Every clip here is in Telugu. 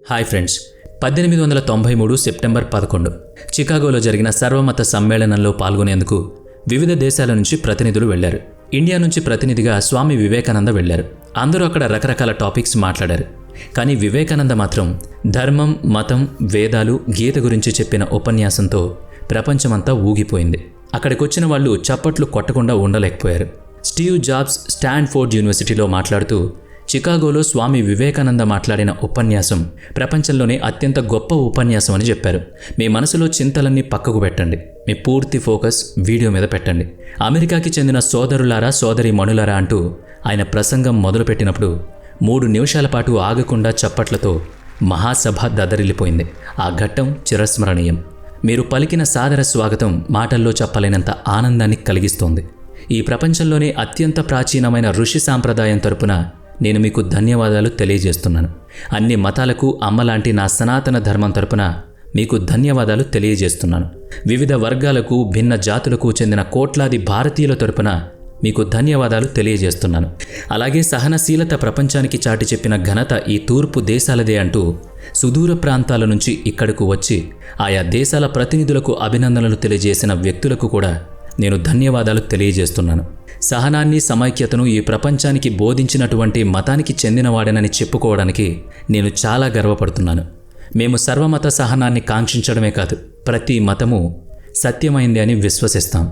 హాయ్ ఫ్రెండ్స్, 1893 సెప్టెంబర్ 11 చికాగోలో జరిగిన సర్వమత సమ్మేళనంలో పాల్గొనేందుకు వివిధ దేశాల నుంచి ప్రతినిధులు వెళ్లారు. ఇండియా నుంచి ప్రతినిధిగా స్వామి వివేకానంద వెళ్లారు. అందరూ అక్కడ రకరకాల టాపిక్స్ మాట్లాడారు. కానీ వివేకానంద మాత్రం ధర్మం, మతం, వేదాలు, గీత గురించి చెప్పిన ఉపన్యాసంతో ప్రపంచమంతా ఊగిపోయింది. అక్కడికొచ్చిన వాళ్ళు చప్పట్లు కొట్టకుండా ఉండలేకపోయారు. స్టీవ్ జాబ్స్ స్టాన్ఫోర్డ్ యూనివర్సిటీలో మాట్లాడుతూ చికాగోలో స్వామి వివేకానంద మాట్లాడిన ఉపన్యాసం ప్రపంచంలోనే అత్యంత గొప్ప ఉపన్యాసం అని చెప్పారు. మీ మనసులో చింతలన్నీ పక్కకు పెట్టండి, మీ పూర్తి ఫోకస్ వీడియో మీద పెట్టండి. అమెరికాకి చెందిన సోదరులారా, సోదరి మణులారా అంటూ ఆయన ప్రసంగం మొదలుపెట్టినప్పుడు 3 నిమిషాల పాటు ఆగకుండా చప్పట్లతో మహాసభ దదరిల్లిపోయింది. ఆ ఘట్టం చిరస్మరణీయం. మీరు పలికిన సాదర స్వాగతం మాటల్లో చెప్పలేనంత ఆనందాన్ని కలిగిస్తోంది. ఈ ప్రపంచంలోనే అత్యంత ప్రాచీనమైన ఋషి సాంప్రదాయం తరపున నేను మీకు ధన్యవాదాలు తెలియజేస్తున్నాను. అన్ని మతాలకు అమ్మలాంటి నా సనాతన ధర్మం తరపున మీకు ధన్యవాదాలు తెలియజేస్తున్నాను. వివిధ వర్గాలకు, భిన్న జాతులకు చెందిన కోట్లాది భారతీయుల తరపున మీకు ధన్యవాదాలు తెలియజేస్తున్నాను. అలాగే సహనశీలత ప్రపంచానికి చాటి చెప్పిన ఘనత ఈ తూర్పు దేశాలదే అంటూ సుదూర ప్రాంతాల నుంచి ఇక్కడకు వచ్చి ఆయా దేశాల ప్రతినిధులకు అభినందనలు తెలియజేసిన వ్యక్తులకు కూడా నేను ధన్యవాదాలు తెలియజేస్తున్నాను. సహనాన్ని, సమైక్యతను ఈ ప్రపంచానికి బోధించినటువంటి మతానికి చెందినవాడనని చెప్పుకోవడానికి నేను చాలా గర్వపడుతున్నాను. మేము సర్వమత సహనాన్ని కాంక్షించడమే కాదు, ప్రతి మతము సత్యమైంది అని విశ్వసిస్తాం.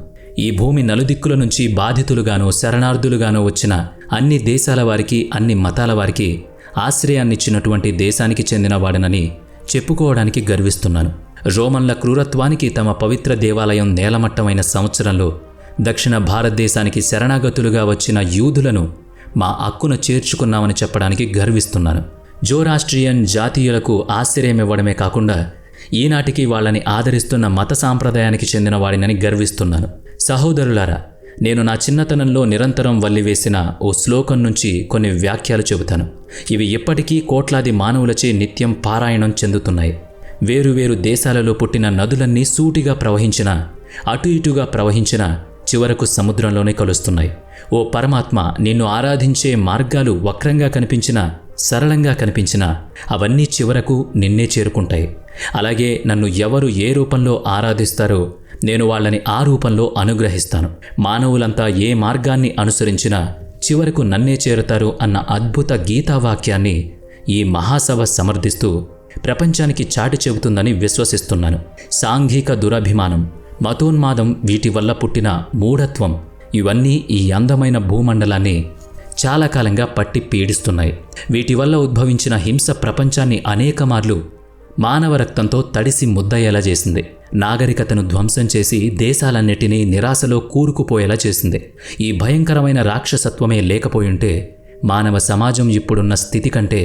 ఈ భూమి నలుదిక్కుల నుంచి బాధితులుగానో, శరణార్థులుగానో వచ్చిన అన్ని దేశాల వారికి, అన్ని మతాల వారికి ఆశ్రయాన్నిచ్చినటువంటి దేశానికి చెందినవాడనని చెప్పుకోవడానికి గర్విస్తున్నాను. రోమన్ల క్రూరత్వానికి తమ పవిత్ర దేవాలయం నేలమట్టమైన సంవత్సరంలో దక్షిణ భారతదేశానికి శరణాగతులుగా వచ్చిన యూదులను మా హక్కున చేర్చుకున్నామని చెప్పడానికి గర్విస్తున్నాను. జోరాస్ట్రియన్ జాతీయులకు ఆశ్రయమివ్వడమే కాకుండా ఈనాటికి వాళ్ళని ఆదరిస్తున్న మత సాంప్రదాయానికి చెందిన వాడినని గర్విస్తున్నాను. సహోదరులారా, నేను నా చిన్నతనంలో నిరంతరం వల్లివేసిన ఓ శ్లోకం నుంచి కొన్ని వ్యాఖ్యలు చెబుతాను. ఇవి ఇప్పటికీ కోట్లాది మానవులచే నిత్యం పారాయణం చెందుతున్నాయి. వేరువేరు దేశాలలో పుట్టిన నదులన్నీ సూటిగా ప్రవహించిన, అటు ఇటుగా ప్రవహించిన, చివరకు సముద్రంలోనే కలుస్తున్నాయి. ఓ పరమాత్మ, నిన్ను ఆరాధించే మార్గాలు వక్రంగా కనిపించినా, సరళంగా కనిపించినా అవన్నీ చివరకు నిన్నే చేరుకుంటాయి. అలాగే నన్ను ఎవరు ఏ రూపంలో ఆరాధిస్తారో నేను వాళ్ళని ఆ రూపంలో అనుగ్రహిస్తాను. మానవులంతా ఏ మార్గాన్ని అనుసరించినా చివరకు నన్నే చేరుతారు అన్న అద్భుత గీతావాక్యాన్ని ఈ మహాసభ సమర్థిస్తూ ప్రపంచానికి చాటి చెబుతుందని విశ్వసిస్తున్నాను. సాంఘిక దురభిమానం, మతోన్మాదం, వీటి వల్ల పుట్టిన మూఢత్వం, ఇవన్నీ ఈ అందమైన భూమండలాన్ని చాలా కాలంగా పట్టి పీడిస్తున్నాయి. వీటి వల్ల ఉద్భవించిన హింస ప్రపంచాన్ని అనేక మార్లు మానవ రక్తంతో తడిసి ముద్దయ్యేలా చేసింది. నాగరికతను ధ్వంసం చేసి దేశాలన్నిటినీ నిరాశలో కూరుకుపోయేలా చేసింది. ఈ భయంకరమైన రాక్షసత్వమే లేకపోయుంటే మానవ సమాజం ఇప్పుడున్న స్థితి కంటే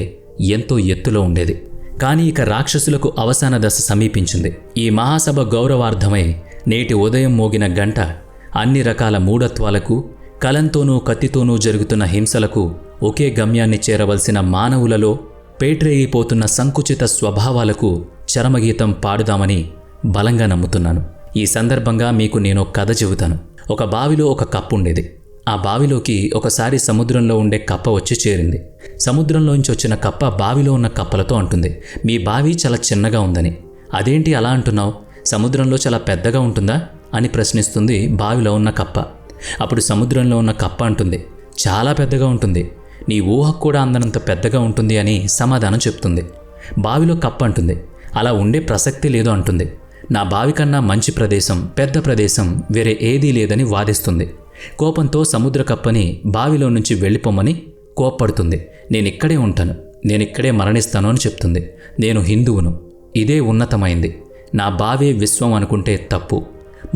ఎంతో ఎత్తులో ఉండేది. కానీ ఇక రాక్షసులకు అవసాన దశ సమీపించింది. ఈ మహాసభ గౌరవార్థమై నేటి ఉదయం మోగిన గంట అన్ని రకాల మూఢత్వాలకు, కలంతోనూ కత్తితోనూ జరుగుతున్న హింసలకు, ఒకే గమ్యాన్ని చేరవలసిన మానవులలో పేట్రేగిపోతున్న సంకుచిత స్వభావాలకు చరమగీతం పాడుదామని బలంగా నమ్ముతున్నాను. ఈ సందర్భంగా మీకు నేను కథ చెబుతాను. ఒక బావిలో ఒక కప్ప ఉండేది. ఆ బావిలోకి ఒకసారి సముద్రంలో ఉండే కప్ప వచ్చి చేరింది. సముద్రంలోంచి వచ్చిన కప్ప బావిలో ఉన్న కప్పలతో అంటుంది, మీ బావి చాలా చిన్నగా ఉందని. అదేంటి అలా అంటున్నావు? సముద్రంలో చాలా పెద్దగా ఉంటుందా అని ప్రశ్నిస్తుంది బావిలో ఉన్న కప్ప. అప్పుడు సముద్రంలో ఉన్న కప్ప అంటుంది, చాలా పెద్దగా ఉంటుంది, నీ ఊహకు కూడా అందనంత పెద్దగా ఉంటుంది అని సమాధానం చెప్తుంది. బావిలో కప్ప అంటుంది, అలా ఉండే ప్రసక్తి లేదు అంటుంది. నా బావి కన్నా మంచి ప్రదేశం, పెద్ద ప్రదేశం వేరే ఏదీ లేదని వాదిస్తుంది. కోపంతో సముద్ర కప్పని బావిలో నుంచి వెళ్ళిపోమని కోప్పడుతుంది. నేనిక్కడే ఉంటాను, నేనిక్కడే మరణిస్తాను అని చెప్తుంది. నేను హిందువును, ఇదే ఉన్నతమైంది, నా బావే విశ్వం అనుకుంటే తప్పు.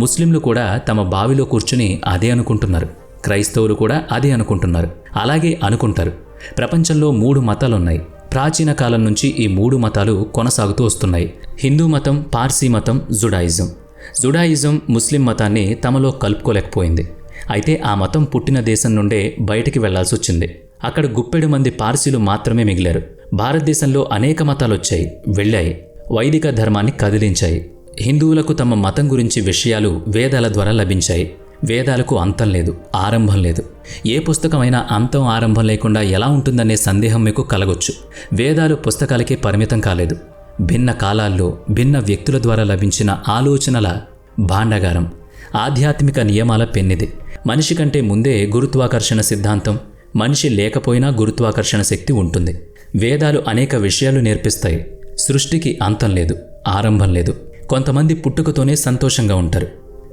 ముస్లింలు కూడా తమ బావిలో కూర్చుని అదే అనుకుంటున్నారు. క్రైస్తవులు కూడా అదే అనుకుంటున్నారు. అలాగే అనుకుంటారు. ప్రపంచంలో 3 మతాలున్నాయి. ప్రాచీన కాలం నుంచి ఈ 3 మతాలు కొనసాగుతూ వస్తున్నాయి. హిందూ మతం, పార్సీ మతం, జుడాయిజం. జుడాయిజం ముస్లిం మతాన్ని తమలో కలుపుకోలేకపోయింది. అయితే ఆ మతం పుట్టిన దేశం నుండే బయటికి వెళ్లాల్సి వచ్చింది. అక్కడ గుప్పెడు మంది పార్సీలు మాత్రమే మిగిలారు. భారతదేశంలో అనేక మతాలు వచ్చాయి, వెళ్ళాయి, వైదిక ధర్మాన్ని కదిలించాయి. హిందువులకు తమ మతం గురించి విషయాలు వేదాల ద్వారా లభించాయి. వేదాలకు అంతం లేదు, ఆరంభం లేదు. ఏ పుస్తకమైనా అంతం ఆరంభం లేకుండా ఎలా ఉంటుందనే సందేహం మీకు కలగొచ్చు. వేదాలు పుస్తకాలకే పరిమితం కాలేదు. భిన్న కాలాల్లో భిన్న వ్యక్తుల ద్వారా లభించిన ఆలోచనల భాండాగారం, ఆధ్యాత్మిక నియమాల పెన్నిది. మనిషి కంటే ముందే గురుత్వాకర్షణ సిద్ధాంతం, మనిషి లేకపోయినా గురుత్వాకర్షణ శక్తి ఉంటుంది. వేదాలు అనేక విషయాలు నేర్పిస్తాయి. సృష్టికి అంతం లేదు, ఆరంభం లేదు. కొంతమంది పుట్టుకతోనే సంతోషంగా ఉంటారు,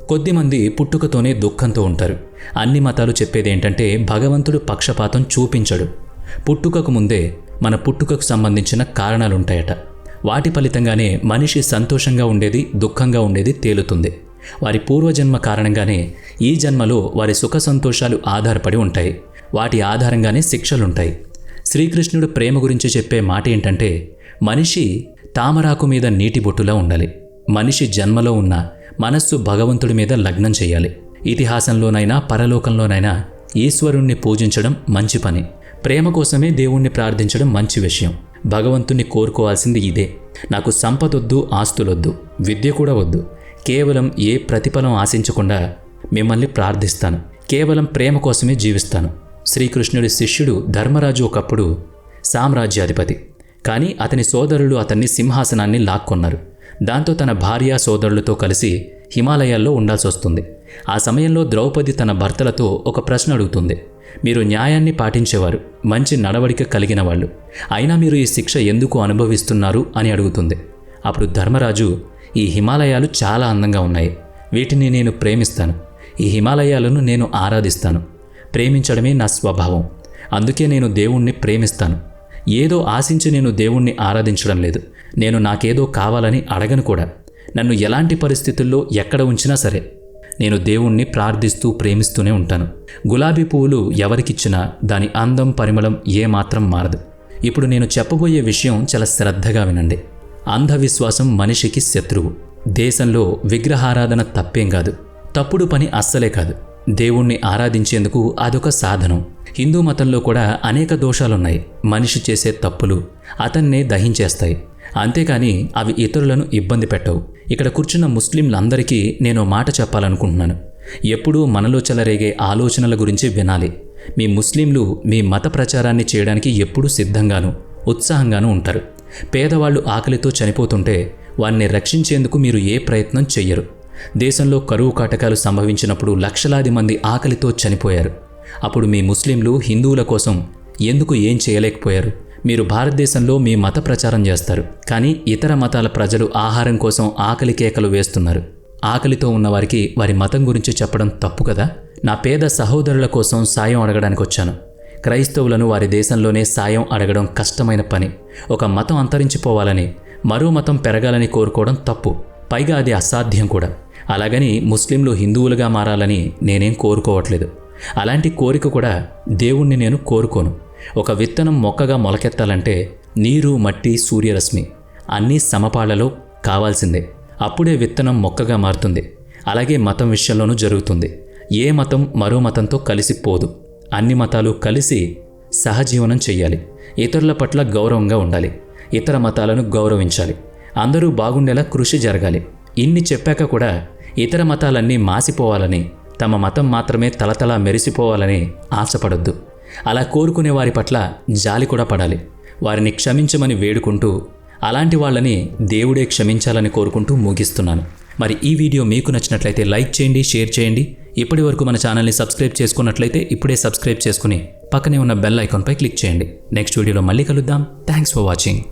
కొద్దిమంది పుట్టుకతోనే దుఃఖంతో ఉంటారు. అన్ని మతాలు చెప్పేదేంటంటే భగవంతుడు పక్షపాతం చూపించడు. పుట్టుకకు ముందే మన పుట్టుకకు సంబంధించిన కారణాలుంటాయట. వాటి ఫలితంగానే మనిషి సంతోషంగా ఉండేది, దుఃఖంగా ఉండేది తేలుతుంది. వారి పూర్వజన్మ కారణంగానే ఈ జన్మలో వారి సుఖ సంతోషాలు ఆధారపడి ఉంటాయి. వాటి ఆధారంగానే శిక్షలుంటాయి. శ్రీకృష్ణుడు ప్రేమ గురించి చెప్పే మాట ఏంటంటే, మనిషి తామరాకు మీద నీటి బొట్టులా ఉండాలి. మనిషి జన్మలో ఉన్న మనస్సు భగవంతుడి మీద లగ్నం చేయాలి. ఇతిహాసంలోనైనా పరలోకంలోనైనా ఈశ్వరుణ్ణి పూజించడం మంచి పని. ప్రేమ కోసమే దేవుణ్ణి ప్రార్థించడం మంచి విషయం. భగవంతుణ్ణి కోరుకోవాల్సింది ఇదే. నాకు సంపదొద్దు, ఆస్తులొద్దు, విద్య కూడా వద్దు. కేవలం ఏ ప్రతిఫలం ఆశించకుండా మిమ్మల్ని ప్రార్థిస్తాను. కేవలం ప్రేమ కోసమే జీవిస్తాను. శ్రీకృష్ణుడి శిష్యుడు ధర్మరాజు ఒకప్పుడు సామ్రాజ్యాధిపతి. కానీ అతని సోదరులు అతన్ని సింహాసనాన్ని లాక్కొన్నారు. దాంతో తన భార్య సోదరులతో కలిసి హిమాలయాల్లో ఉండాల్సి వస్తుంది. ఆ సమయంలో ద్రౌపది తన భర్తలతో ఒక ప్రశ్న అడుగుతుంది. మీరు న్యాయాన్ని పాటించేవారు, మంచి నడవడిక కలిగిన వాళ్ళు, అయినా మీరు ఈ శిక్ష ఎందుకు అనుభవిస్తున్నారు అని అడుగుతుంది. అప్పుడు ధర్మరాజు, ఈ హిమాలయాలు చాలా అందంగా ఉన్నాయి. వీటిని నేను ప్రేమిస్తాను. ఈ హిమాలయాలను నేను ఆరాధిస్తాను. ప్రేమించడమే నా స్వభావం. అందుకే నేను దేవుణ్ణి ప్రేమిస్తాను. ఏదో ఆశించి నేను దేవుణ్ణి ఆరాధించడం లేదు. నేను నాకేదో కావాలని అడగను కూడా. నన్ను ఎలాంటి పరిస్థితుల్లో ఎక్కడ ఉంచినా సరే నేను దేవుణ్ణి ప్రార్థిస్తూ ప్రేమిస్తూనే ఉంటాను. గులాబీ పువ్వులు ఎవరికిచ్చినా దాని అందం, పరిమళం ఏమాత్రం మారదు. ఇప్పుడు నేను చెప్పబోయే విషయం చాలా శ్రద్ధగా వినండి. అంధవిశ్వాసం మనిషికి శత్రువు. దేశంలో విగ్రహారాధన తప్పేం కాదు, తప్పుడు పని అస్సలే కాదు. దేవుణ్ణి ఆరాధించేందుకు అదొక సాధనం. హిందూ మతంలో కూడా అనేక దోషాలున్నాయి. మనిషి చేసే తప్పులు అతన్నే దహించేస్తాయి. అంతేకాని అవి ఇతరులను ఇబ్బంది పెట్టవు. ఇక్కడ కూర్చున్న ముస్లింలందరికీ నేను మాట చెప్పాలనుకుంటున్నాను. ఎప్పుడూ మనలో చెలరేగే ఆలోచనల గురించి వినాలి. మీ ముస్లింలు మీ మత ప్రచారాన్ని చేయడానికి ఎప్పుడూ సిద్ధంగాను ఉత్సాహంగానూ ఉంటారు. పేదవాళ్లు ఆకలితో చనిపోతుంటే వారిని రక్షించేందుకు మీరు ఏ ప్రయత్నం చెయ్యరు. దేశంలో కరువు కాటకాలు సంభవించినప్పుడు లక్షలాది మంది ఆకలితో చనిపోయారు. అప్పుడు మీ ముస్లింలు హిందువుల కోసం ఎందుకు ఏం చేయలేకపోయారు? మీరు భారతదేశంలో మీ మత ప్రచారం చేస్తారు, కానీ ఇతర మతాల ప్రజలు ఆహారం కోసం ఆకలి కేకలు వేస్తున్నారు. ఆకలితో ఉన్నవారికి వారి మతం గురించి చెప్పడం తప్పు కదా? నా పేద సహోదరుల కోసం సాయం అడగడానికి వచ్చాను. క్రైస్తవులను వారి దేశంలోనే సాయం అడగడం కష్టమైన పని. ఒక మతం అంతరించిపోవాలని, మరో మతం పెరగాలని కోరుకోవడం తప్పు. పైగా అది అసాధ్యం కూడా. అలాగని ముస్లింలు హిందువులుగా మారాలని నేనేం కోరుకోవట్లేదు. అలాంటి కోరిక కూడా దేవుణ్ణి నేను కోరుకోను. ఒక విత్తనం మొక్కగా మొలకెత్తాలంటే నీరు, మట్టి, సూర్యరశ్మి అన్నీ సమపాళ్లలో కావాల్సిందే. అప్పుడే విత్తనం మొక్కగా మారుతుంది. అలాగే మతం విషయంలోనూ జరుగుతుంది. ఏ మతం మరో మతంతో కలిసిపోదు. అన్ని మతాలు కలిసి సహజీవనం చెయ్యాలి. ఇతరుల పట్ల గౌరవంగా ఉండాలి. ఇతర మతాలను గౌరవించాలి. అందరూ బాగుండేలా కృషి జరగాలి. ఇన్ని చెప్పాక కూడా ఇతర మతాలన్నీ మాసిపోవాలని, తమ మతం మాత్రమే తలతలా మెరిసిపోవాలని ఆశపడొద్దు. అలా కోరుకునే వారి పట్ల జాలి కూడా పడాలి. వారిని క్షమించమని వేడుకుంటూ, అలాంటి వాళ్ళని దేవుడే క్షమించాలని కోరుకుంటూ ముగిస్తున్నాను. మరి ఈ వీడియో మీకు నచ్చినట్లయితే లైక్ చేయండి, షేర్ చేయండి. ఇప్పటి వరకు మన ఛానల్ని సబ్స్క్రైబ్ చేసుకున్నట్లయితే ఇప్పుడే సబ్స్క్రైబ్ చేసుకుని పక్కనే ఉన్న బెల్ ఐకాన్పై క్లిక్ చేయండి. నెక్స్ట్ వీడియోలో మళ్ళీ కలుద్దాం. Thanks for watching.